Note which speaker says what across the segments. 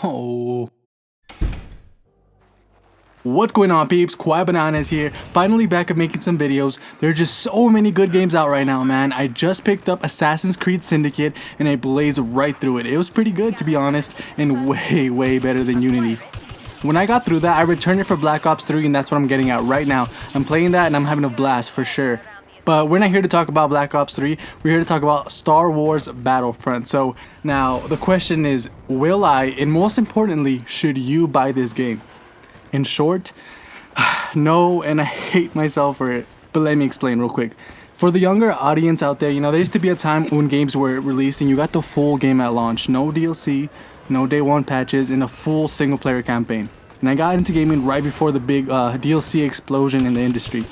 Speaker 1: Oh. What's going on, peeps? Quiet Bananas here, finally back at making some videos. There are just so many good games out right now, man. I just picked up Assassin's Creed Syndicate and I blazed right through it. It was pretty good, to be honest, and way better than Unity. When I got through that, I returned it for Black Ops 3, and that's what I'm getting at right now. I'm playing that and I'm having a blast for sure. But we're not here to talk about Black Ops 3, we're here to talk about Star Wars Battlefront. So now the question is, will I, and most importantly, should you buy this game? In short, no, and I hate myself for it. But let me explain real quick. For the younger audience out there, there used to be a time when games were released and you got the full game at launch. No DLC, no day one patches, and a full single player campaign. And I got into gaming right before the big DLC explosion in the industry.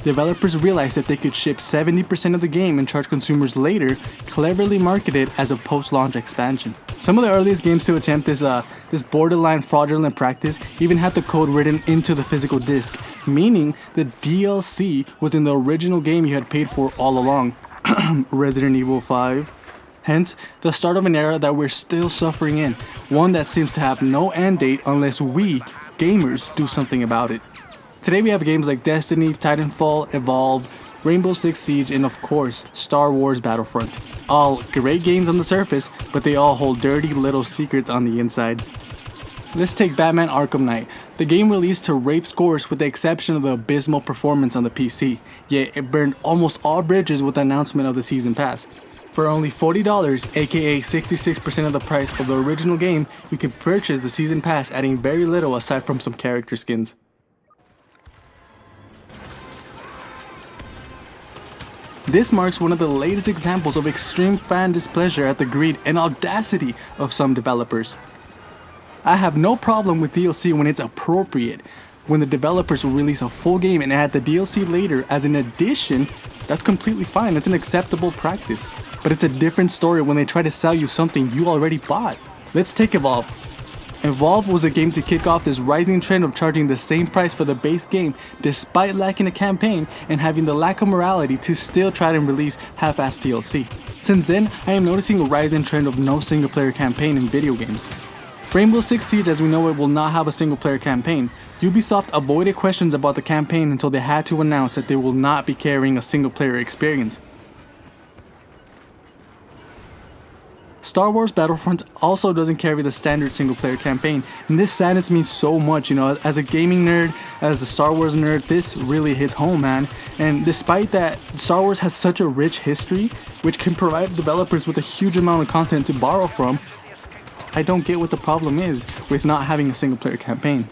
Speaker 1: Developers realized that they could ship 70% of the game and charge consumers later, cleverly marketed as a post-launch expansion. Some of the earliest games to attempt this borderline fraudulent practice even had the code written into the physical disc, meaning the DLC was in the original game you had paid for all along. Resident Evil 5. Hence, the start of an era that we're still suffering in, one that seems to have no end date unless we, gamers, do something about it. Today we have games like Destiny, Titanfall, Evolve, Rainbow Six Siege, and of course, Star Wars Battlefront. All great games on the surface, but they all hold dirty little secrets on the inside. Let's take Batman Arkham Knight. The game released to rave scores with the exception of the abysmal performance on the PC, yet it burned almost all bridges with the announcement of the Season Pass. For only $40, aka 66% of the price of the original game, you can purchase the Season Pass, adding very little aside from some character skins. This marks one of the latest examples of extreme fan displeasure at the greed and audacity of some developers. I have no problem with DLC when it's appropriate. When the developers release a full game and add the DLC later as an addition, that's completely fine, it's an acceptable practice. But it's a different story when they try to sell you something you already bought. Let's take Evolve. Evolve was a game to kick off this rising trend of charging the same price for the base game despite lacking a campaign and having the lack of morality to still try to release half-assed DLC. Since then, I am noticing a rising trend of no single player campaign in video games. Rainbow Six Siege as we know it will not have a single player campaign. Ubisoft avoided questions about the campaign until they had to announce that they will not be carrying a single player experience. Star Wars Battlefront also doesn't carry the standard single-player campaign, and this saddens me so much. As a gaming nerd, as a Star Wars nerd, this really hits home, man. And despite that, Star Wars has such a rich history, which can provide developers with a huge amount of content to borrow from, I don't get what the problem is with not having a single-player campaign.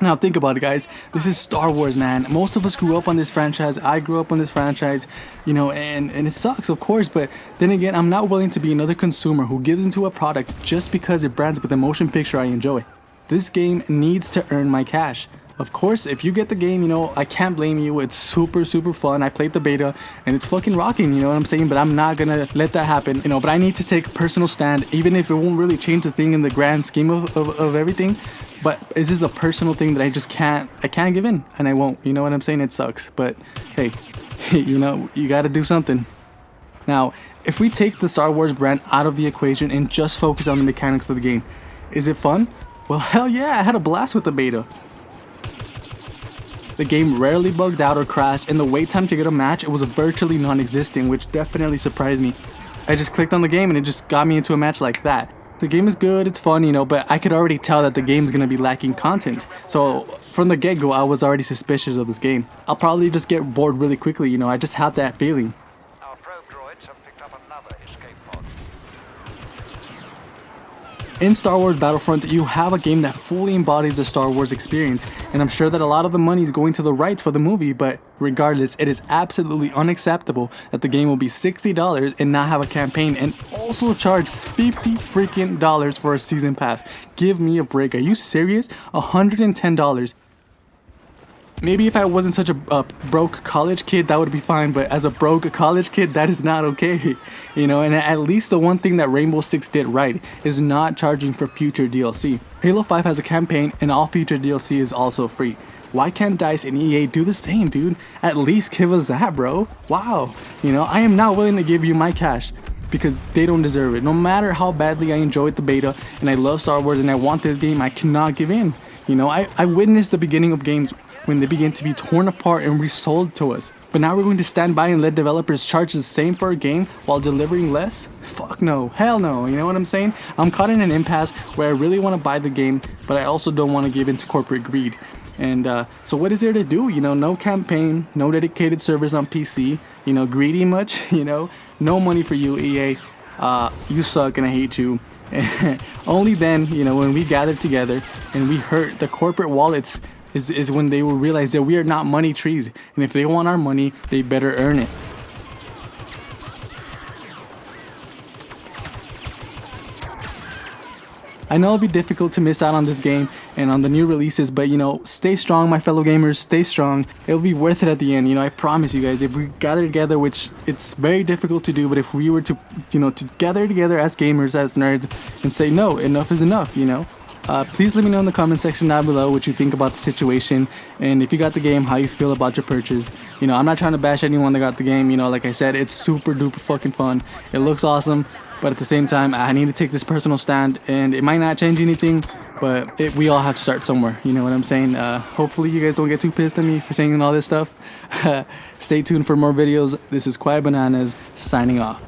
Speaker 1: Now think about it, guys. This is Star Wars, man. Most of us grew up on this franchise. I grew up on this franchise, and it sucks, of course. But then again, I'm not willing to be another consumer who gives into a product just because it brands with a motion picture I enjoy. This game needs to earn my cash. Of course, if you get the game, I can't blame you. It's super fun. I played the beta and it's fucking rocking, you know what I'm saying? But I'm not gonna let that happen, but I need to take a personal stand, even if it won't really change the thing in the grand scheme of everything. But this is a personal thing that I can't give in, and I won't, you know what I'm saying? It sucks, but hey, you gotta do something. Now, if we take the Star Wars brand out of the equation and just focus on the mechanics of the game, is it fun? Well, hell yeah, I had a blast with the beta. The game rarely bugged out or crashed, and the wait time to get a match, it was virtually non-existent, which definitely surprised me. I just clicked on the game and it just got me into a match like that. The game is good, it's fun, but I could already tell that the game's gonna be lacking content. So from the get-go, I was already suspicious of this game. I'll probably just get bored really quickly, I just had that feeling.
Speaker 2: Our probe droids have picked up another escape pod.
Speaker 1: In Star Wars Battlefront, you have a game that fully embodies the Star Wars experience, and I'm sure that a lot of the money is going to the rights for the movie, but regardless, it is absolutely unacceptable that the game will be $60 and not have a campaign and also charge $50 freaking for a season pass. Give me a break. Are you serious? $110. Maybe if I wasn't such a broke college kid, that would be fine, but as a broke college kid, that is not okay, and at least the one thing that Rainbow Six did right is not charging for future DLC. Halo 5 has a campaign, and all future DLC is also free. Why can't DICE and EA do the same, dude? At least give us that, bro. Wow. I am not willing to give you my cash. because they don't deserve it. No matter how badly I enjoyed the beta and I love Star Wars and I want this game, I cannot give in. You know, I witnessed the beginning of games when they begin to be torn apart and resold to us. But now we're going to stand by and let developers charge the same for a game while delivering less? Fuck no, hell no, you know what I'm saying? I'm caught in an impasse where I really want to buy the game, but I also don't want to give in to corporate greed. And so what is there to do? You know, no campaign, no dedicated servers on PC, you know, greedy much, you know, no money for you, EA. You suck and I hate you. Only then, you know, when we gather together and we hurt the corporate wallets is when they will realize that we are not money trees. And if they want our money, they better earn it. I know it'll be difficult to miss out on this game and on the new releases, but you know, stay strong, my fellow gamers, stay strong. It'll be worth it at the end, you know, I promise you guys. If we gather together, which it's very difficult to do, but if we were to, you know, to gather together as gamers, as nerds, and say, no, enough is enough, you know. Please let me know in the comment section down below what you think about the situation, and if you got the game, how you feel about your purchase. You know, I'm not trying to bash anyone that got the game, you know, like I said, it's super duper fucking fun. It looks awesome. But at the same time, I need to take this personal stand, and it might not change anything, but we all have to start somewhere. You know what I'm saying? Hopefully you guys don't get too pissed at me for saying all this stuff. Stay tuned for more videos. This is Quiet Bananas signing off.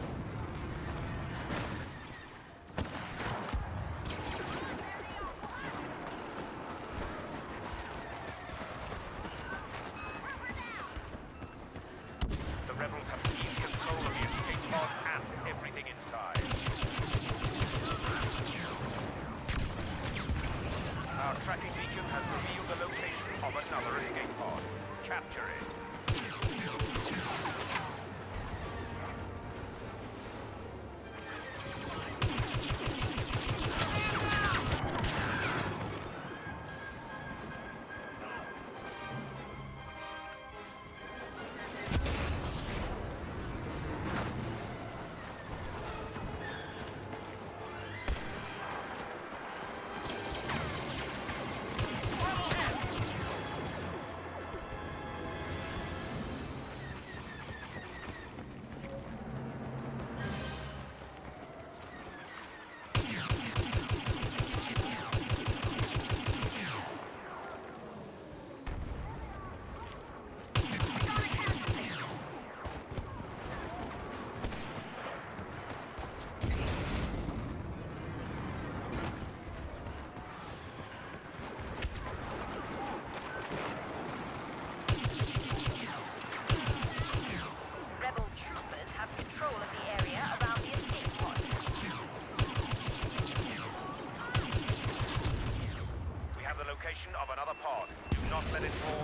Speaker 2: The rebels have seized control of the escape pod and everything inside. Our tracking beacon has revealed the location of another escape pod. Capture it. Of another pod. Do not let it fall.